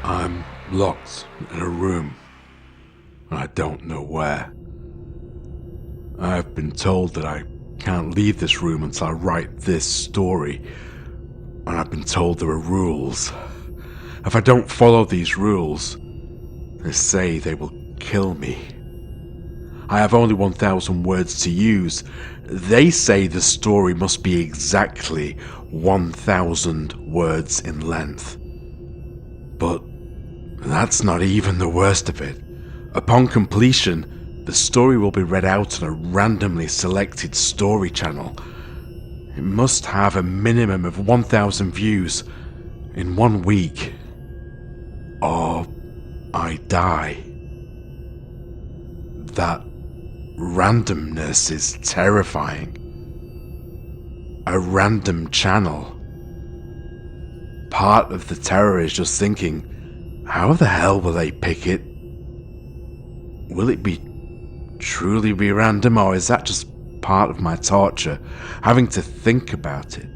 I'm locked in a room. I don't know where. I've been told that I can't leave this room until I write this story. And I've been told there are rules. If I don't follow these rules, they say they will kill me. I have only 1,000 words to use. They say the story must be exactly 1,000 words in length. But that's not even the worst of it. Upon completion, the story will be read out on a randomly selected story channel. It must have a minimum of 1,000 views in 1 week, or I die. That randomness is terrifying. A random channel. Part of the terror is just thinking, how the hell will they pick it? Will it truly be random, or is that just part of my torture, having to think about it,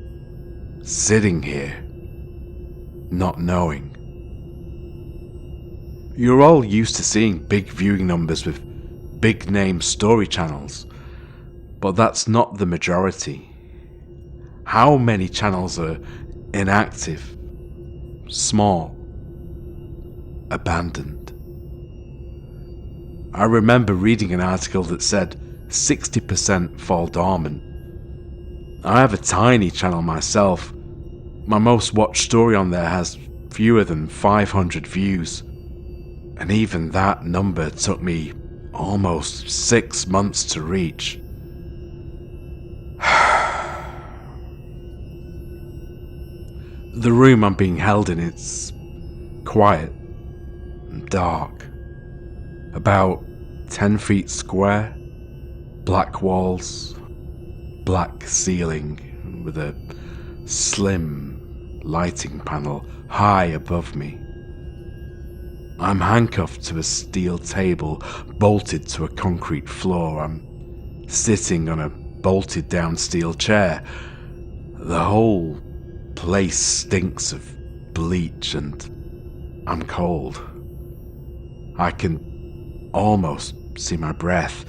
sitting here, not knowing? You're all used to seeing big viewing numbers with big name story channels, but that's not the majority. How many channels are inactive, small, abandoned? I remember reading an article that said 60% fall dormant. I have a tiny channel myself. My most watched story on there has fewer than 500 views. And even that number took me almost 6 months to reach. The room I'm being held in is quiet and dark. About 10 feet square, black walls, black ceiling with a slim lighting panel high above me. I'm handcuffed to a steel table bolted to a concrete floor. I'm sitting on a bolted down steel chair. The whole place stinks of bleach and I'm cold. I can almost see my breath.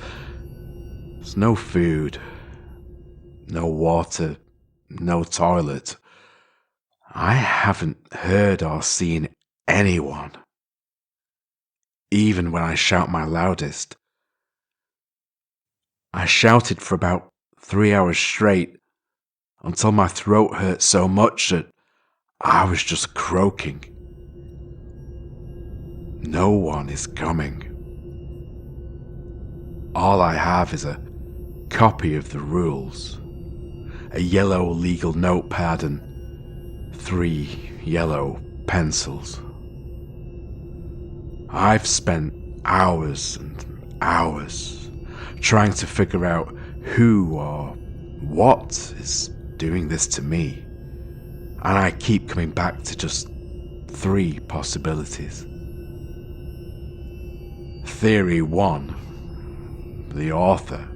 There's no food, no water, no toilet. I haven't heard or seen anyone, even when I shout my loudest. I shouted for about 3 hours straight until my throat hurt so much that I was just croaking. No one is coming. All I have is a copy of the rules, a yellow legal notepad and 3 yellow pencils. I've spent hours and hours trying to figure out who or what is doing this to me, and I keep coming back to just 3 possibilities. Theory 1. The author.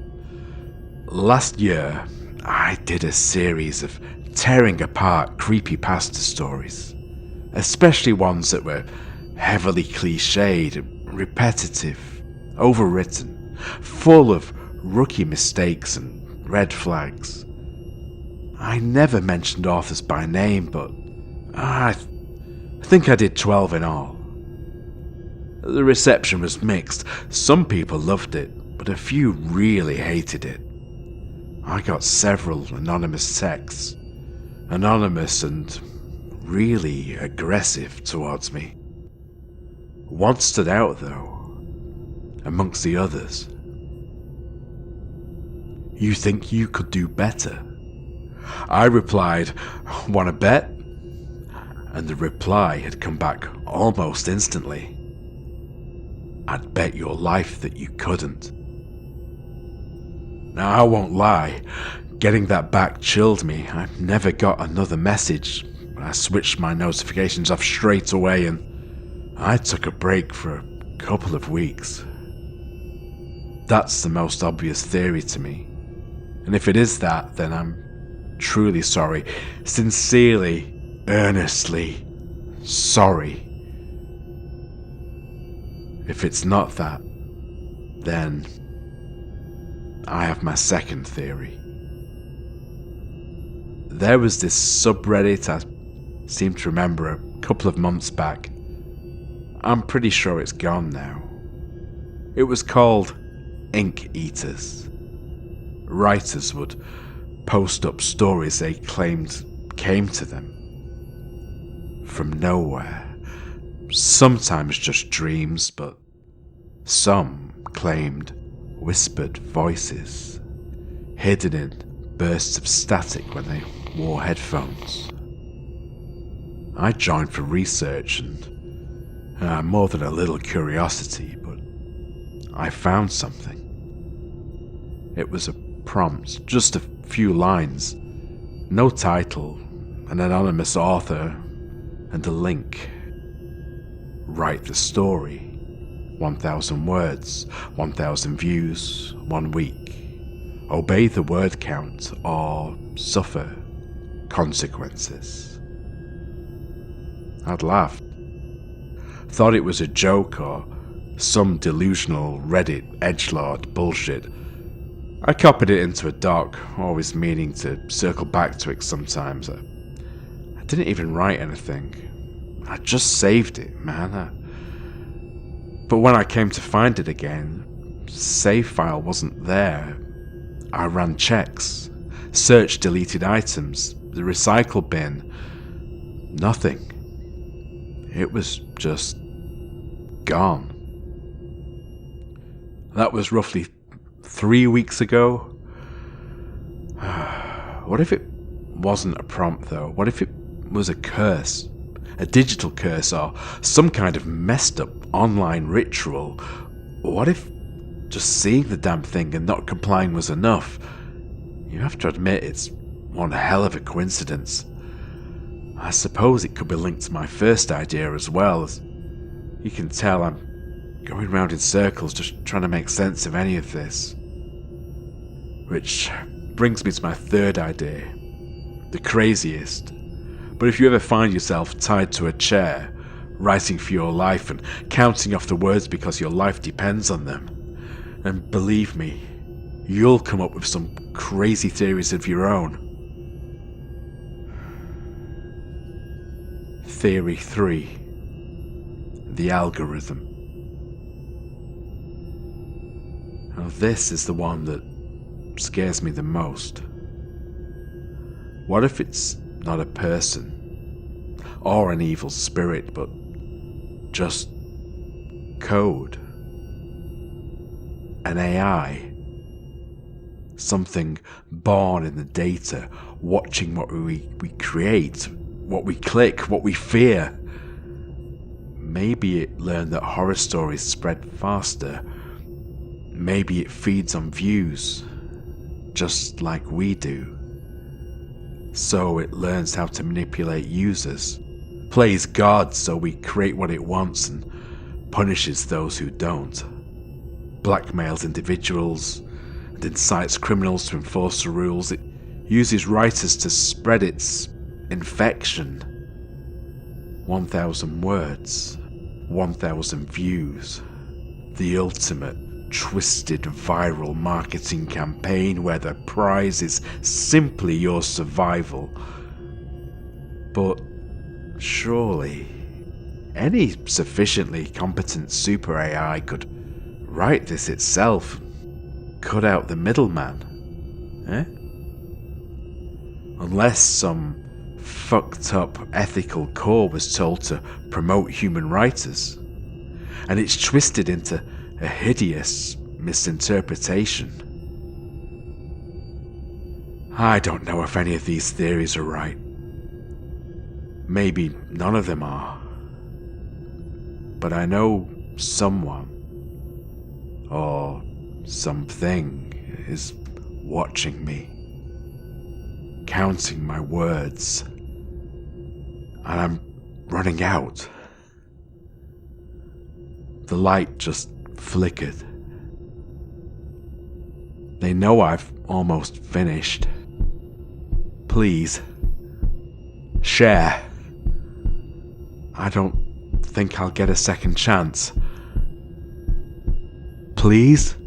Last year, I did a series of tearing apart creepypasta stories, especially ones that were heavily cliched, repetitive, overwritten, full of rookie mistakes and red flags. I never mentioned authors by name, but I think I did 12 in all. The reception was mixed. Some people loved it, but a few really hated it. I got several anonymous texts, anonymous and really aggressive towards me. One stood out though, amongst the others. You think you could do better? I replied, "Wanna bet?" And the reply had come back almost instantly. "I'd bet your life that you couldn't." Now I won't lie, getting that back chilled me. I never got another message. I switched my notifications off straight away and I took a break for a couple of weeks. That's the most obvious theory to me. And if it is that, then I'm truly sorry. Sincerely, earnestly sorry. If it's not that, then I have my second theory. There was this subreddit I seem to remember a couple of months back. I'm pretty sure it's gone now. It was called Ink Eaters. Writers would post up stories they claimed came to them from nowhere. Sometimes just dreams, but some claimed whispered voices, hidden in bursts of static when they wore headphones. I joined for research and more than a little curiosity, but I found something. It was a prompt, just a few lines, no title, an anonymous author, and a link. Write the story. 1,000 words, 1,000 views, 1 week. Obey the word count or suffer consequences. I'd laughed. Thought it was a joke or some delusional Reddit edgelord bullshit. I copied it into a doc, always meaning to circle back to it sometimes. I didn't even write anything. I just saved it, man. But when I came to find it again, save file wasn't there. I ran checks, searched deleted items, the recycle bin. Nothing. It was just gone. That was roughly 3 weeks ago. What if it wasn't a prompt though? What if it was a curse? A digital curse or some kind of messed up online ritual? What if just seeing the damn thing and not complying was enough? You have to admit it's one hell of a coincidence. I suppose it could be linked to my first idea as well. As you can tell, I'm going round in circles just trying to make sense of any of this. Which brings me to my third idea, the craziest. But if you ever find yourself tied to a chair, writing for your life and counting off the words because your life depends on them, and believe me, you'll come up with some crazy theories of your own. Theory 3. The algorithm. Now this is the one that scares me the most. What if it's not a person or an evil spirit, but just code? An AI. Something born in the data, watching what we create, what we click, what we fear. Maybe it learned that horror stories spread faster. Maybe it feeds on views, just like we do. So it learns how to manipulate users, plays God so we create what it wants and punishes those who don't, blackmails individuals and incites criminals to enforce the rules. It uses writers to spread its infection. 1,000 words, 1,000 views, the ultimate twisted viral marketing campaign where the prize is simply your survival. But surely any sufficiently competent super AI could write this itself, cut out the middleman, Unless some fucked up ethical core was told to promote human writers, and it's twisted into a hideous misinterpretation. I don't know if any of these theories are right. Maybe none of them are. But I know someone or something is watching me, counting my words, and I'm running out. The light just flickered. They know I've almost finished. Please, share. I don't think I'll get a second chance. please?